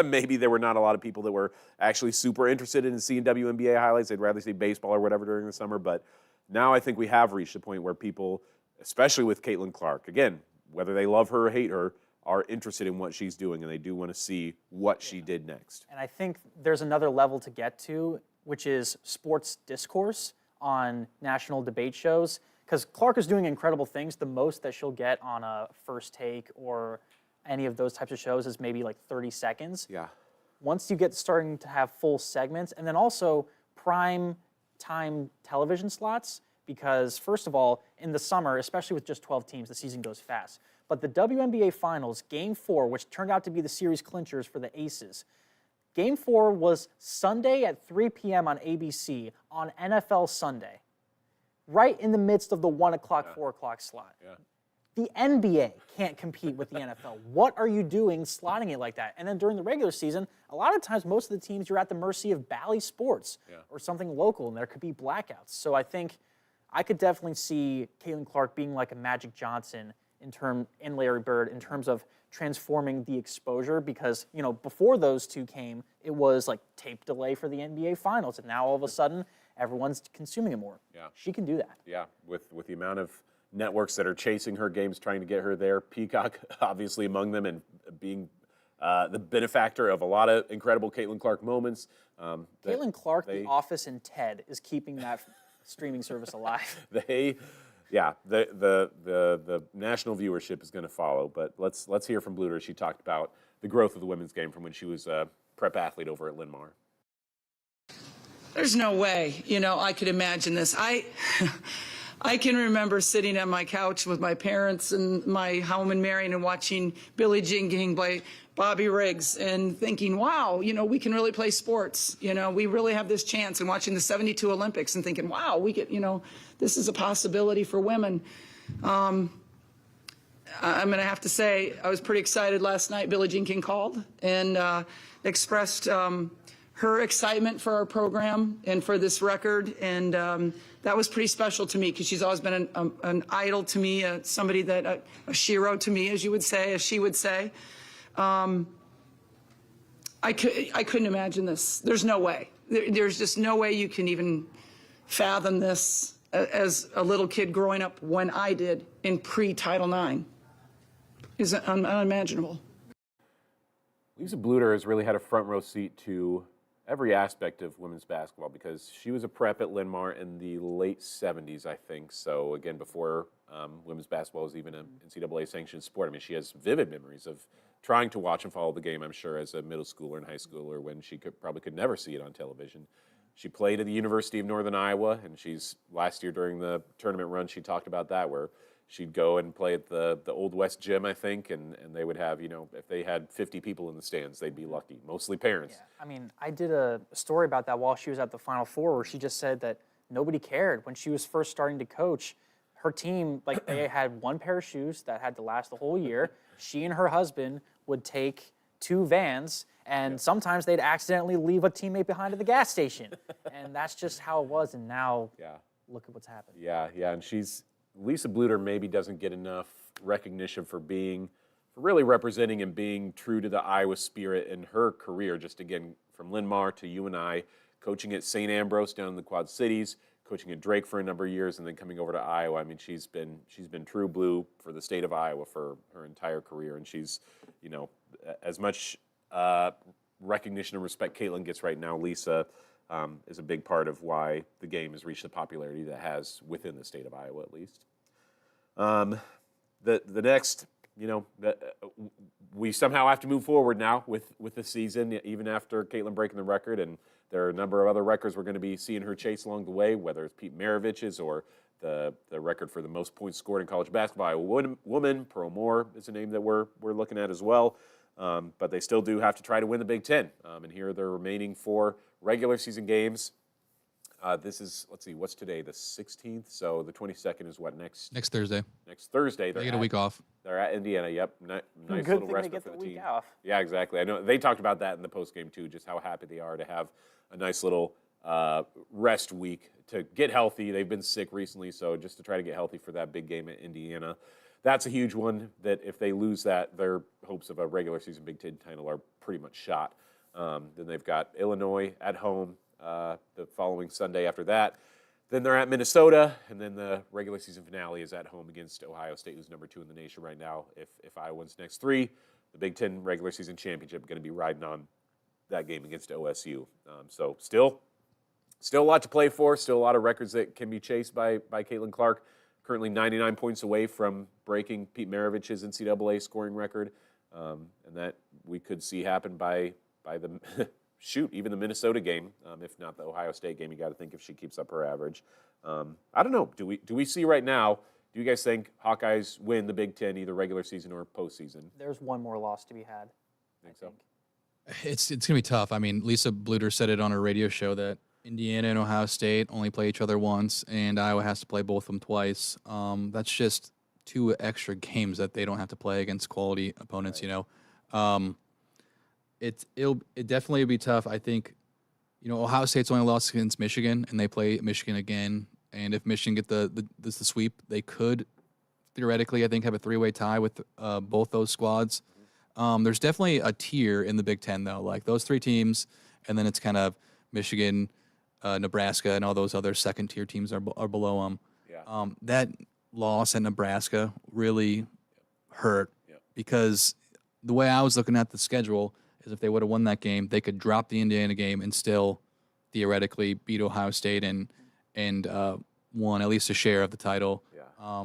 maybe there were not a lot of people that were actually super interested in seeing WNBA highlights. They'd rather see baseball or whatever during the summer. But now I think we have reached a point where people, especially with Caitlin Clark, again, whether they love her or hate her, are interested in what she's doing, and they do want to see what she did next. And I think there's another level to get to, which is sports discourse on national debate shows. Because Clark is doing incredible things. The most that she'll get on a First Take or any of those types of shows is maybe like 30 seconds. Yeah. Once you get starting to have full segments, and then also prime time television slots, because first of all, in the summer, especially with just 12 teams, the season goes fast. But the WNBA Finals, Game 4, which turned out to be the series clinchers for the Aces, Game 4 was Sunday at 3 p.m. on ABC on NFL Sunday, right in the midst of the 1 o'clock, 4 o'clock slot. Yeah. The NBA can't compete with the NFL. What are you doing slotting it like that? And then during the regular season, a lot of times, most of the teams, you're at the mercy of Bally Sports or something local, and there could be blackouts. So I think I could definitely see Caitlin Clark being like a Magic Johnson in Larry Bird in terms of transforming the exposure, because before those two came, it was like tape delay for the NBA Finals, and now all of a sudden everyone's consuming it more. Yeah. She can do that. Yeah, with the amount of networks that are chasing her games, trying to get her there, Peacock obviously among them, and being the benefactor of a lot of incredible Caitlin Clark moments. Caitlin Clark, The Office, and Ted is keeping that streaming service alive. The national viewership is going to follow, but let's hear from Bluter. She talked about the growth of the women's game from when she was a prep athlete over at Linn-Mar. There's no way, I could imagine this. I can remember sitting on my couch with my parents in my home in Marion and watching Billie Jean King play Bobby Riggs and thinking, wow, we can really play sports. We really have this chance, and watching the 72 Olympics and thinking, wow, we get, this is a possibility for women. I'm going to have to say I was pretty excited last night. Billie Jean King called and expressed her excitement for our program and for this record, and that was pretty special to me, because she's always been an idol to me, somebody that a shero to me, as she would say. I couldn't imagine this. There's no way. There's just no way you can even fathom this as a little kid growing up when I did in pre-Title IX. It's unimaginable. Lisa Bluter has really had a front row seat to every aspect of women's basketball, because she was a prep at Linn-Mar in the late 70s, I think. So again, before women's basketball was even an NCAA sanctioned sport. I mean, she has vivid memories of trying to watch and follow the game, I'm sure, as a middle schooler and high schooler, when she probably could never see it on television. She played at the University of Northern Iowa, and last year during the tournament run, she talked about that, where she'd go and play at the Old West Gym, I think, and they would have, if they had 50 people in the stands, they'd be lucky, mostly parents. Yeah. I mean, I did a story about that while she was at the Final Four, where she just said that nobody cared. When she was first starting to coach, her team, they had one pair of shoes that had to last the whole year. She and her husband would take 2 vans, and sometimes they'd accidentally leave a teammate behind at the gas station. And that's just how it was, and now look at what's happened. Yeah, and Lisa Bluter maybe doesn't get enough recognition for really representing and being true to the Iowa spirit in her career. Just again, from Linn-Mar to UNI, coaching at St. Ambrose down in the Quad Cities, coaching at Drake for a number of years, and then coming over to Iowa. I mean, she's been true blue for the state of Iowa for her entire career, and she's, as much recognition and respect Caitlin gets right now, Lisa is a big part of why the game has reached the popularity that it has within the state of Iowa, at least. The next, we somehow have to move forward now with the season, even after Caitlin breaking the record, and there are a number of other records we're going to be seeing her chase along the way, whether it's Pete Maravich's or the record for the most points scored in college basketball. Woman, Pearl Moore is a name that we're looking at as well. But they still do have to try to win the Big Ten. And here are their remaining 4 regular season games. This is, let's see, what's today? The 16th. So the 22nd is what, next Thursday. Next Thursday. They get a week off. They're at Indiana. Yep. Nice Good little thing rest they get for the the week team. off. Yeah, exactly. I know they talked about that in the post game too. Just how happy they are to have a nice little rest week to get healthy. They've been sick recently, so just to try to get healthy for that big game at Indiana. That's a huge one. That if they lose that, their hopes of a regular season Big Ten title are pretty much shot. Then they've got Illinois at home the following Sunday after that. Then they're at Minnesota, and then the regular season finale is at home against Ohio State, who's number 2 in the nation right now. If Iowa wins next 3, the Big Ten regular season championship going to be riding on that game against OSU. So still a lot to play for. Still a lot of records that can be chased by Caitlin Clark. Currently 99 points away from breaking Pete Maravich's NCAA scoring record, and that we could see happen by the even the Minnesota game, if not the Ohio State game. You got to think if she keeps up her average. I don't know. Do we see right now? Do you guys think Hawkeyes win the Big Ten either regular season or postseason? There's one more loss to be had. Think so? It's going to be tough. I mean, Lisa Bluter said it on her radio show that Indiana and Ohio State only play each other once, and Iowa has to play both of them twice. That's just 2 extra games that they don't have to play against quality opponents, Right. you know. It'll definitely be tough. I think, you know, Ohio State's only lost against Michigan, and they play Michigan again. And if Michigan get the sweep, they could theoretically, I think, have a 3-way tie with both those squads. There's definitely a tier in the Big Ten, though. Like those 3 teams, and then it's kind of Michigan, Nebraska, and all those other second-tier teams are below them. Yeah. That loss at Nebraska really hurt because the way I was looking at the schedule is if they would have won that game, they could drop the Indiana game and still theoretically beat Ohio State and won at least a share of the title. Yeah.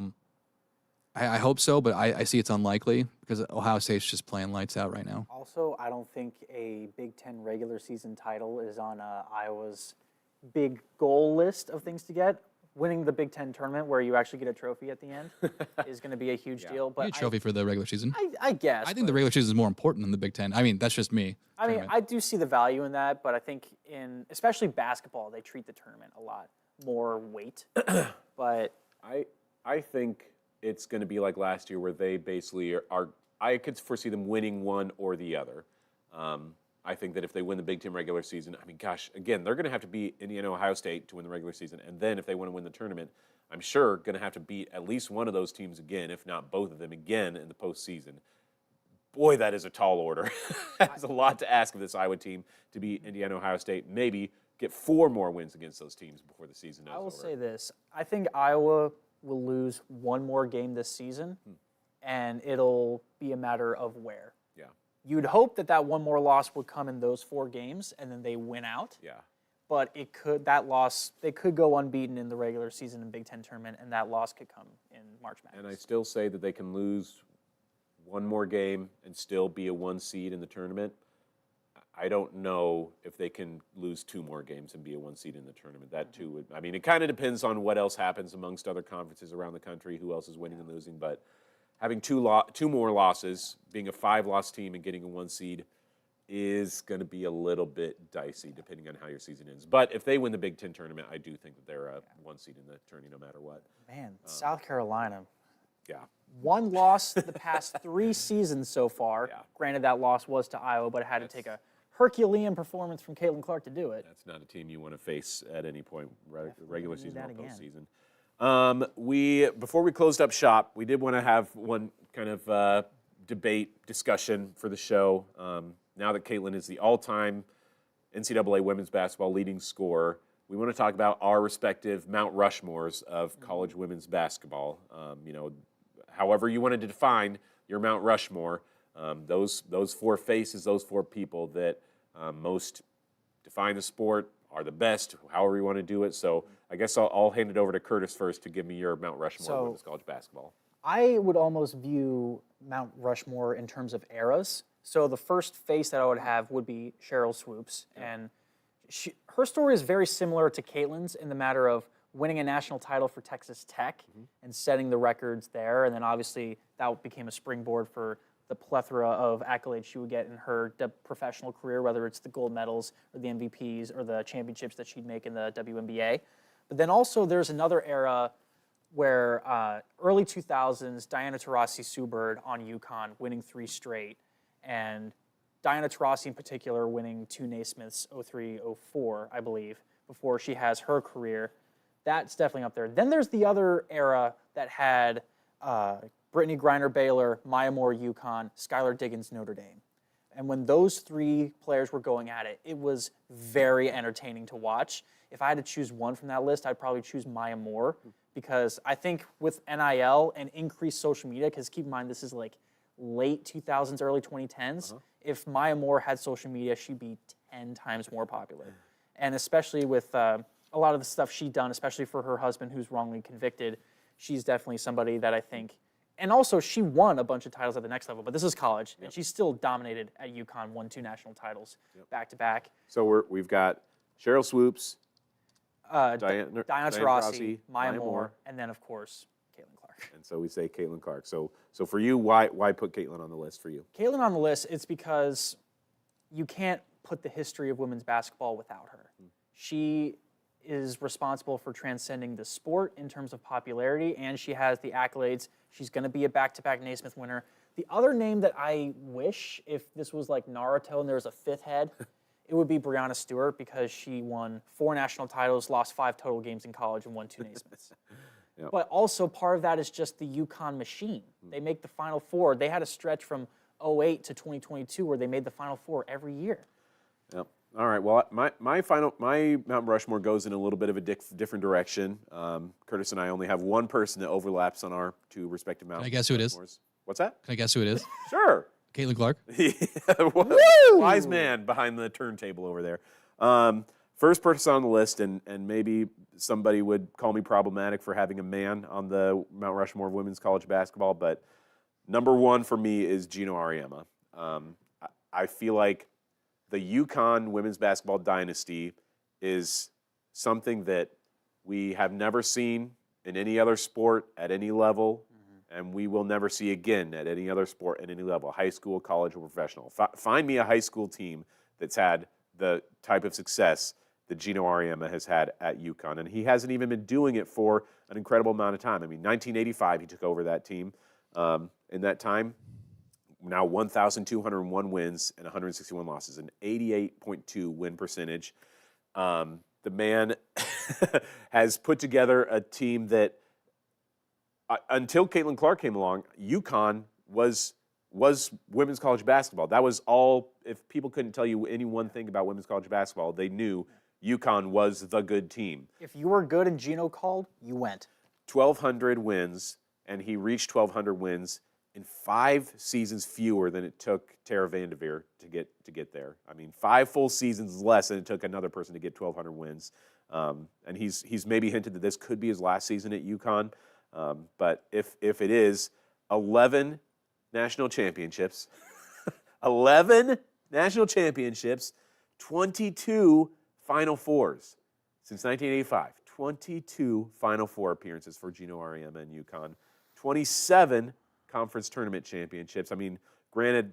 I hope so, but I see it's unlikely because Ohio State's just playing lights out right now. Also, I don't think a Big Ten regular season title is on Iowa's big goal list of things to get. Winning the Big Ten tournament, where you actually get a trophy at the end, is going to be a huge deal. But A trophy for the regular season. I guess. I think the regular season is more important than the Big Ten. I mean, that's just me. I mean, tournament. I do see the value in that, but I think especially basketball, they treat the tournament a lot more weight. But I think it's going to be like last year where they basically are I could foresee them winning one or the other. I think that if they win the Big Ten regular season, I mean, gosh, again, they're going to have to beat Indiana, Ohio State to win the regular season. And then if they want to win the tournament, I'm sure going to have to beat at least one of those teams again, if not both of them again in the postseason. Boy, that is a tall order. That's a lot to ask of this Iowa team to beat Indiana, Ohio State, maybe get 4 more wins against those teams before the season is over. I will say this. I think Iowa will lose one more game this season, and it'll be a matter of where. Yeah. You'd hope that one more loss would come in those 4 games, and then they win out. Yeah. But they could go unbeaten in the regular season and Big Ten tournament, and that loss could come in March Madness. And I still say that they can lose one more game and still be a 1 seed in the tournament. I don't know if they can lose 2 more games and be a 1 seed in the tournament. That too would, I mean, it kind of depends on what else happens amongst other conferences around the country, who else is winning and losing. But having 2 more losses, being a 5-loss team and getting a 1 seed is going to be a little bit dicey depending on how your season ends. But if they win the Big Ten tournament, I do think that they're a 1 seed in the tournament no matter what. Man, South Carolina. Yeah. 1 loss the past 3 seasons so far. Yeah. Granted, that loss was to Iowa, but it had to take a Herculean performance from Caitlin Clark to do it. That's not a team you want to face at any point, regular season or again. postseason. Before we closed up shop, we did want to have one kind of debate discussion for the show. Now that Caitlin is the all-time NCAA women's basketball leading scorer, we want to talk about our respective Mount Rushmores of college women's basketball. However you wanted to define your Mount Rushmore, those 4 faces, those 4 people that most define the sport, are the best, however you want to do it. So I guess I'll hand it over to Curtis first to give me your Mount Rushmore of women's college basketball. I would almost view Mount Rushmore in terms of eras. So the first face that I would have would be Cheryl Swoops. And her story is very similar to Caitlin's in the matter of winning a national title for Texas Tech and setting the records there. And then obviously that became a springboard for the plethora of accolades she would get in her professional career, whether it's the gold medals or the MVPs or the championships that she'd make in the WNBA. But then also there's another era where early 2000s, Diana Taurasi-Subird on UConn winning 3 straight, and Diana Taurasi in particular winning 2 Naismiths 03-04, I believe, before she has her career. That's definitely up there. Then there's the other era that had Brittany Griner Baylor, Maya Moore UConn, Skylar Diggins Notre Dame. And when those 3 players were going at it, it was very entertaining to watch. If I had to choose one from that list, I'd probably choose Maya Moore, because I think with NIL and increased social media, because keep in mind this is like late 2000s, early 2010s, if Maya Moore had social media, she'd be 10 times more popular. And especially with a lot of the stuff she'd done, especially for her husband who's wrongly convicted, she's definitely somebody that I think, and also she won a bunch of titles at the next level, but this is college, and she still dominated at UConn, won 2 national titles back to back. So we've got Cheryl Swoops, Diana Taurasi, Maya Moore, and then of course Caitlin Clark. and so we say Caitlin Clark. So for you, why put Caitlin on the list for you? Caitlin on the list, it's because you can't put the history of women's basketball without her. She is responsible for transcending the sport in terms of popularity, and she has the accolades. She's going to be a back-to-back Naismith winner. The other name that I wish, if this was like Naruto and there was a 5th head, it would be Breanna Stewart, because she won 4 national titles, lost 5 total games in college, and won 2 Naismiths. Yep. But also part of that is just the UConn machine. They make the Final Four. They had a stretch from 2008 to 2022 where they made the Final Four every year. Yep. All right. Well, my Mount Rushmore goes in a little bit of a different direction. Curtis and I only have one person that overlaps on our 2 respective Mount. Can I guess who it is? Rushmores. What's that? Can I guess who it is? Sure. Caitlin Clark. Wise man behind the turntable over there. First person on the list, and maybe somebody would call me problematic for having a man on the Mount Rushmore of women's college basketball, but number 1 for me is Gino Auriemma. I feel like the UConn women's basketball dynasty is something that we have never seen in any other sport at any level, and we will never see again at any other sport at any level, high school, college, or professional. Find me a high school team that's had the type of success that Gino Auriemma has had at UConn, and he hasn't even been doing it for an incredible amount of time. I mean, 1985, he took over that team. In that time, now 1,201 wins and 161 losses, an 88.2 win percentage. The man has put together a team that, until Caitlin Clark came along, UConn was women's college basketball. That was all. If people couldn't tell you any one thing about women's college basketball, they knew UConn was the good team. If you were good and Gino called, you went. 1,200 wins, and he reached 1,200 wins in 5 seasons fewer than it took Tara Vanderveer to get there. I mean, 5 full seasons less than it took another person to get 1,200 wins. And he's maybe hinted that this could be his last season at UConn. But if it is, 11 national championships, 11 national championships, 22 Final Fours since 1985. 22 Final Four appearances for Gino Auriemma and UConn. 27 conference tournament championships. I mean, granted,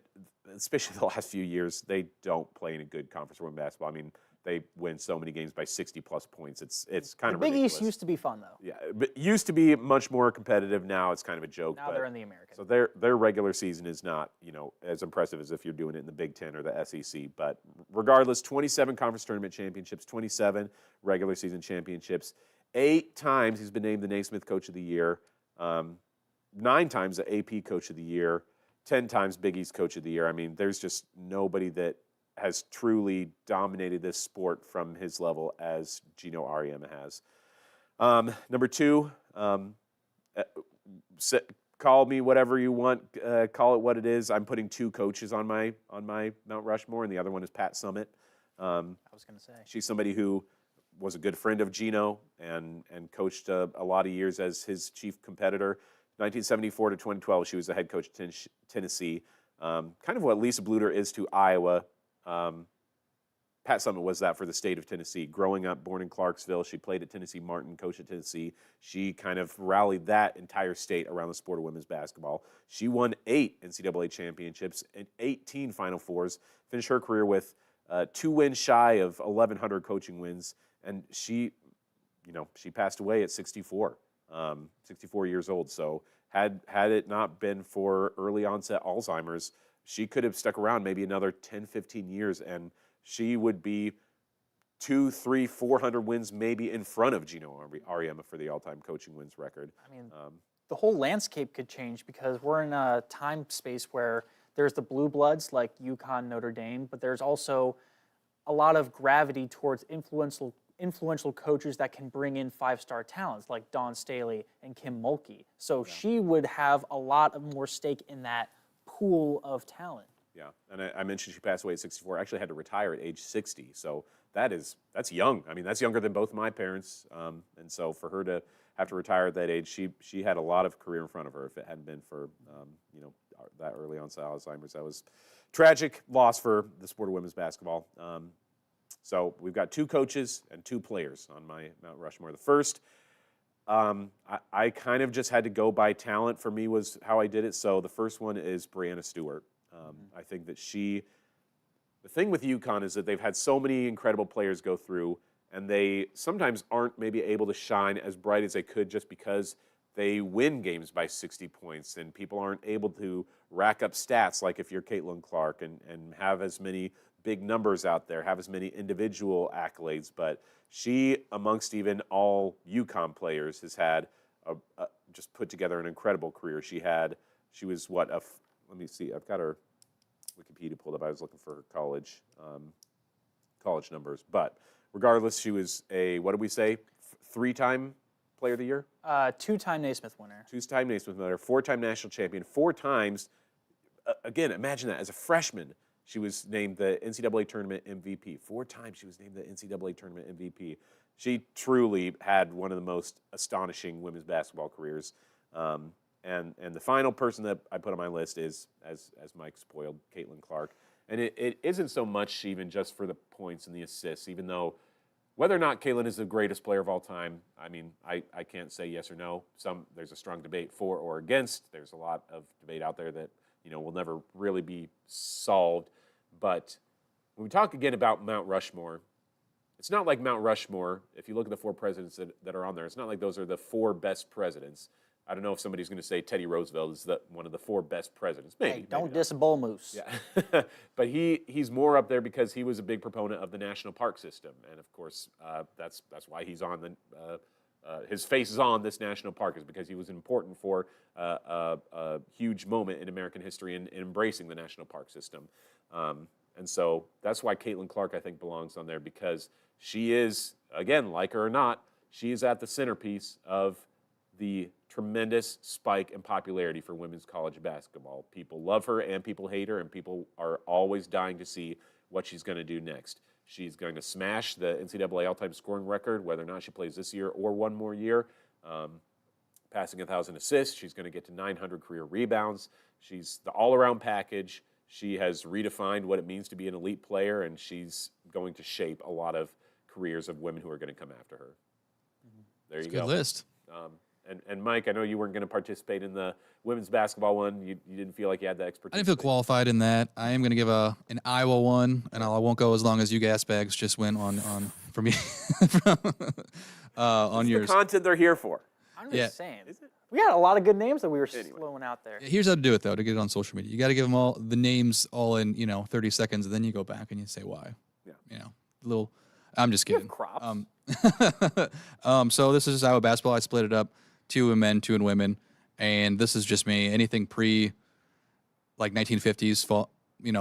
especially the last few years, they don't play in a good conference for women's basketball. I mean, they win so many games by 60-plus points. It's kind of ridiculous. The Big East used to be fun, though. Yeah, but used to be much more competitive. Now it's kind of a joke. Now they're in the American. So their regular season is not, as impressive as if you're doing it in the Big Ten or the SEC. But regardless, 27 conference tournament championships, 27 regular season championships. 8 times he's been named the Naismith Coach of the Year. 9 times the AP Coach of the Year. 10 times Big East Coach of the Year. I mean, there's just nobody that has truly dominated this sport from his level as Gino Auriemma has. Number 2, call me whatever you want, call it what it is. I'm putting 2 coaches on my Mount Rushmore, and the other one is Pat Summitt. I was going to say. She's somebody who was a good friend of Gino and coached a lot of years as his chief competitor. 1974 to 2012, she was the head coach at Tennessee. Kind of what Lisa Bluter is to Iowa. Pat Pat Summitt was that for the state of Tennessee. Growing up, born in Clarksville, she played at Tennessee Martin, coached at Tennessee. She kind of rallied that entire state around the sport of women's basketball. She won 8 NCAA championships and 18 Final Fours, finished her career with 2 wins shy of 1,100 coaching wins, and she passed away at 64, 64 years old. So had it not been for early onset Alzheimer's, she could have stuck around maybe another 10, 15 years, and she would be 200, 300, 400 wins maybe in front of Gino Auriemma for the all-time coaching wins record. I mean, the whole landscape could change because we're in a time space where there's the blue bloods like UConn, Notre Dame, but there's also a lot of gravity towards influential coaches that can bring in 5-star talents like Dawn Staley and Kim Mulkey. So she would have a lot of more stake in that pool of talent. Yeah, and I mentioned she passed away at 64. Actually had to retire at age 60. So that's young. I mean, that's younger than both my parents. And so for her to have to retire at that age, she had a lot of career in front of her. If it hadn't been for that early onset Alzheimer's, that was tragic loss for the sport of women's basketball. So we've got 2 coaches and 2 players on my Mount Rushmore. The first, I kind of just had to go by talent. For me was how I did it. So the first one is Breanna Stewart. I think that the thing with UConn is that they've had so many incredible players go through, and they sometimes aren't maybe able to shine as bright as they could just because they win games by 60 points, and people aren't able to rack up stats like if you're Caitlin Clark and have as many big numbers out there, have as many individual accolades. But she, amongst even all UConn players, has had just put together an incredible career. She was what, let me see, I've got her Wikipedia pulled up. I was looking for her college numbers. But regardless, she was what did we say, 3-time player of the year? 2-time Naismith winner. 2-time Naismith winner, 4-time national champion, 4 times. Again, imagine that. As a freshman, she was named the NCAA tournament MVP. 4 times she was named the NCAA tournament MVP. She truly had one of the most astonishing women's basketball careers. And the final person that I put on my list is, as Mike spoiled, Caitlin Clark. And it isn't so much even just for the points and the assists, even though whether or not Caitlin is the greatest player of all time, I mean, I can't say yes or no. There's a strong debate for or against. There's a lot of debate out there that will never really be solved. But when we talk again about Mount Rushmore, it's not like Mount Rushmore, if you look at the 4 presidents that are on there, it's not like those are the 4 best presidents. I don't know if somebody's going to say Teddy Roosevelt is one of the 4 best presidents. Maybe. Hey, don't diss a bull moose. Yeah. But he's more up there because he was a big proponent of the national park system. And, of course, that's why he's on his face is on this national park, is because he was important for a huge moment in American history in embracing the national park system. And so that's why Caitlin Clark, I think, belongs on there, because she is, again, like her or not, she is at the centerpiece of the tremendous spike in popularity for women's college basketball. People love her and people hate her, and people are always dying to see what she's going to do next. She's going to smash the NCAA all-time scoring record, whether or not she plays this year or one more year. Passing 1,000 assists. She's going to get to 900 career rebounds. She's the all-around package. She has redefined what it means to be an elite player, and she's going to shape a lot of careers of women who are going to come after her. There you go. Good list. And Mike, I know you weren't going to participate in the women's basketball one. You didn't feel like you had the expertise. I didn't feel qualified in that. I am going to give an Iowa one, and I won't go as long as you gas bags just went on for me on yours. The content they're here for. I'm just saying. Is it? We had a lot of good names that we were throwing out there. Here's how to do it, though, to get it on social media. You got to give them all the names all in 30 seconds, and then you go back and you say why. Yeah. I'm just kidding. Crops. So this is Iowa basketball. I split it up, 2 in men, 2 in women, and this is just me. Anything like 1950s,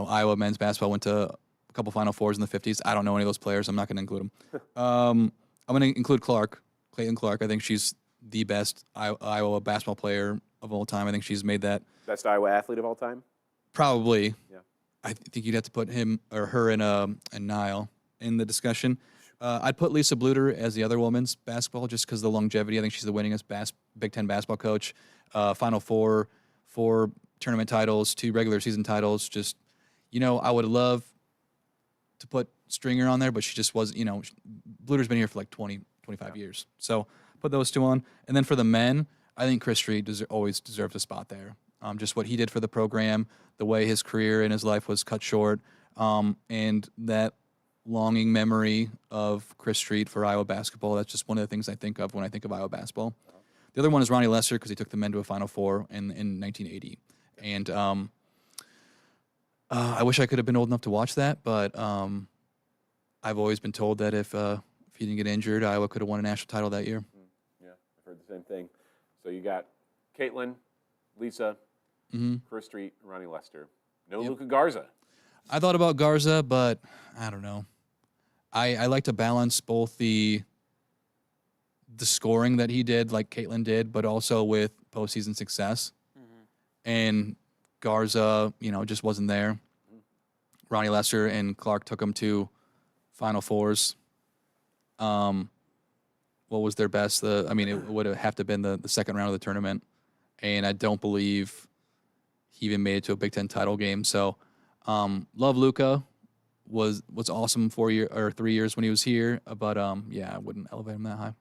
Iowa men's basketball went to a couple Final Fours in the 50s. I don't know any of those players. I'm not going to include them. I'm going to include Clayton Clark. I think she's the best Iowa basketball player of all time. I think she's made that. Best Iowa athlete of all time? Probably. Yeah. I think you'd have to put him or her and Niall in the discussion. I'd put Lisa Bluter as the other women's basketball just because of the longevity. I think she's the winningest Big Ten basketball coach. Final Four, 4 tournament titles, 2 regular season titles. Just, I would love to put Stringer on there, but she just wasn't, Bluter's been here for like 20, 25 years. So put those two on. And then for the men, I think Chris Street always deserves a spot there. Just what he did for the program, the way his career and his life was cut short, and that longing memory of Chris Street for Iowa basketball. That's just one of the things I think of when I think of Iowa basketball. The other one is Ronnie Lesser because he took the men to a Final Four in 1980. And I wish I could have been old enough to watch that, but I've always been told that if he didn't get injured, Iowa could have won a national title that year. Yeah, I've heard the same thing. So you got Caitlin, Lisa, Chris Street, Ronnie Lester. No Luka Garza. I thought about Garza, but I don't know. I like to balance both the scoring that he did, like Caitlin did, but also with postseason success. And Garza, just wasn't there. Ronnie Lester and Clark took him to Final Fours. What was their best? It would have to been the second round of the tournament, and I don't believe he even made it to a Big Ten title game. So, love Luka, was awesome 3 years when he was here, but I wouldn't elevate him that high.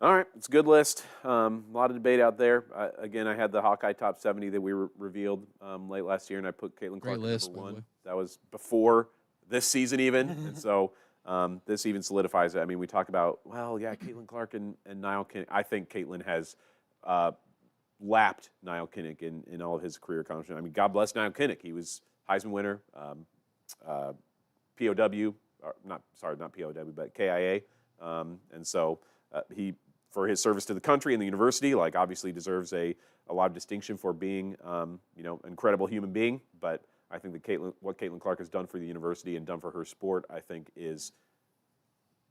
All right, it's a good list. A lot of debate out there. Again, I had the Hawkeye top 70 that we revealed late last year, and I put Caitlin Clark at number one. That was before this season even, and so this even solidifies it. I mean, we talk about, Caitlin Clark and Niall Kinnick. I think Caitlin has lapped Niall Kinnick in all of his career accomplishments. I mean, God bless Niall Kinnick. He was Heisman winner, POW, not POW, but KIA, and so he, for his service to the country and the university, obviously deserves a lot of distinction for being, an incredible human being. But I think that what Caitlin Clark has done for the university and done for her sport, I think, is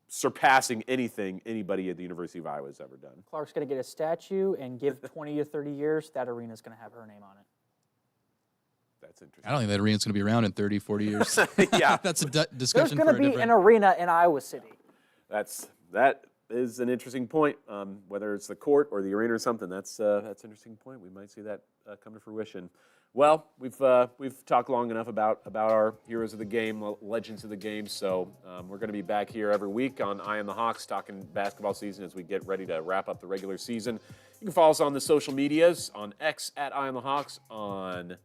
surpassing anything anybody at the University of Iowa has ever done. Clark's going to get a statue, and give 20 to 30 years, that arena's going to have her name on it. That's interesting. I don't think that arena's going to be around in 30, 40 years. Yeah. That's a discussion There's for a going to be an arena in Iowa City. That is an interesting point. Whether it's the court or the arena or something, that's an interesting point. We might see that come to fruition. Well, we've talked long enough about our heroes of the game, legends of the game. So we're going to be back here every week on Eye on the Hawks, talking basketball season as we get ready to wrap up the regular season. You can follow us on the social medias, on X at Eye on the Hawks, on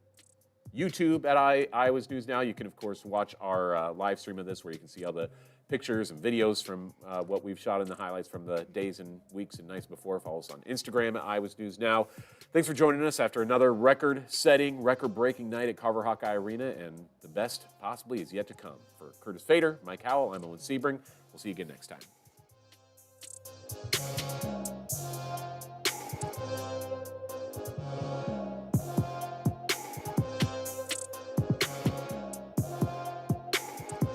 YouTube at Iowa's News Now. You can, of course, watch our live stream of this, where you can see all the pictures and videos from what we've shot in the highlights from the days and weeks and nights before. Follow us on Instagram at Iowa's News Now. Thanks for joining us after another record-setting, record-breaking night at Carver-Hawkeye Arena, and the best possibly is yet to come. For Curtis Fader, Mike Howell, I'm Owen Sebring. We'll see you again next time.